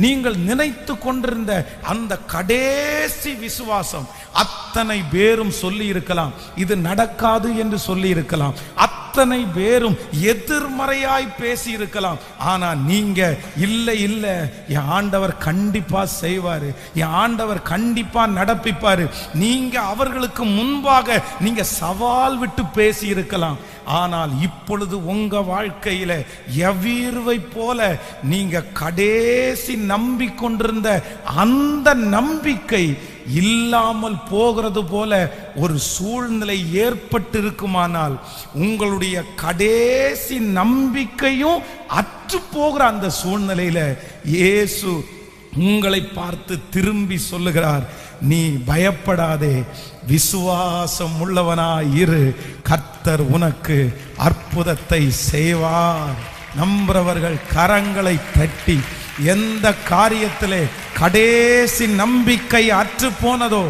நீங்கள் நினைத்து கொண்டிருந்த அந்த கடைசி விசுவாசம் அத்தனை பேரும் சொல்லி இருக்கலாம், இது நடக்காது என்று சொல்லி இருக்கலாம், அத்தனை பேரும் எதிர்மறையாய் பேசி இருக்கலாம். ஆனா நீங்க இல்ல இல்ல, என் ஆண்டவர் கண்டிப்பா செய்வாரு, என் ஆண்டவர் கண்டிப்பா நடப்பிப்பாரு, நீங்க அவர்களுக்கு முன்பாக நீங்க சவால் விட்டு பேசி இருக்கலாம். ஆனால் இப்பொழுது உங்க வாழ்க்கையில எவீர்வை போல நீங்க கடைசி நம்பிக்கொண்டிருந்த அந்த நம்பிக்கை இல்லாமல் போகிறது போல ஒரு சூழ்நிலை ஏற்பட்டு இருக்குமானால், உங்களுடைய கடைசி நம்பிக்கையும் அற்று போகிற அந்த சூழ்நிலையில இயேசு உங்களை பார்த்து திரும்பி சொல்லுகிறார், நீ பயப்படாதே, விசுவாசம் உள்ளவனாய் இரு, கர்த்தர் உனக்கு அற்புதத்தை செய்வார். நம்புறவர்கள் கரங்களை தட்டி, எந்த காரியத்திலே கடைசி நம்பிக்கை அற்று போனதோ,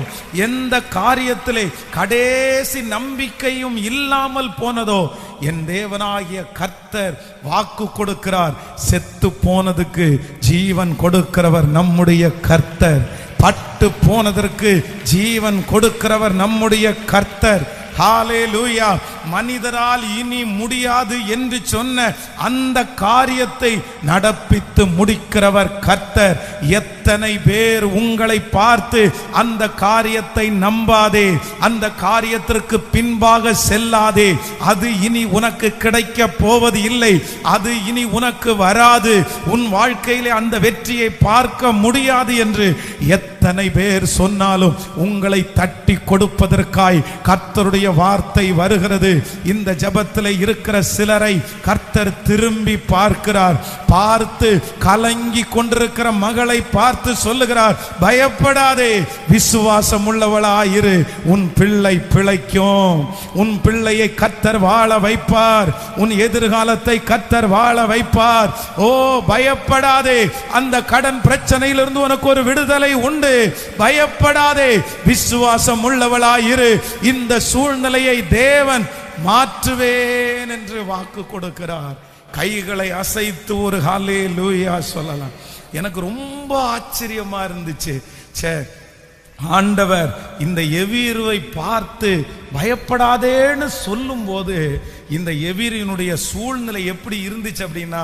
எந்த காரியத்திலே கடைசி நம்பிக்கையும் இல்லாமல் போனதோ, என் தேவனாகிய கர்த்தர் வாக்கு கொடுக்கிறார், செத்து போனதுக்கு ஜீவன் கொடுக்கிறவர் நம்முடைய கர்த்தர், பட்டு போனதற்கு ஜீவன் கொடுக்கிறவர் நம்முடைய கர்த்தர். ஹல்லேலூயா. மனிதரால் இனி முடியாது என்று சொன்ன அந்த காரியத்தை நடப்பித்து முடிக்கிறவர் கர்த்தர். எத்தனை பேர் உங்களை பார்த்து அந்த காரியத்தை நம்பாதே, அந்த காரியத்திற்கு பின்பாக செல்லாதே, அது இனி உனக்கு கிடைக்க போவது இல்லை, அது இனி உனக்கு வராது, உன் வாழ்க்கையிலே அந்த வெற்றியை பார்க்க முடியாது என்று எத்தனை பேர் சொன்னாலும் உங்களை தட்டி கொடுப்பதற்காய் கர்த்தருடைய வார்த்தை வருகிறது. இந்த ஜெபத்தில் இருக்கிற சிலரை கர்த்தர் திரும்பி பார்க்கிறார். பார்த்து கலங்கி கொண்டிருக்கிற மகளை பார்த்து சொல்லுகிறார், பயப்படாதே, விசுவாசம் உள்ளவளாயிரு, உன் பிள்ளை பிழைக்கும், உன் பிள்ளையை கர்த்தர் வாழ வைப்பார், உன் எதிர்காலத்தை கர்த்தர் வாழ வைப்பார். ஓ பயப்படாதே, அந்த கடன் பிரச்சனையிலிருந்து உனக்கு ஒரு விடுதலை உண்டு, பயப்படாதே, விசுவாசம் உள்ளவளாயிரு, இந்த சூழ்நிலையை தேவன் மாற்றுவேன் என்று வாக்கு கொடுக்கிறார். கைகளை அசைத்து ஒரு ஹல்லேலூயா சொல்லலாம். எனக்கு ரொம்ப ஆச்சரியமா இருந்துச்சு. ஆண்டவர் இந்த எவீருவை பார்த்து பயப்படாதேன்னு சொல்லும் போது இந்த எவீரினுடைய சூழ்நிலை எப்படி இருந்துச்சு அப்படின்னா,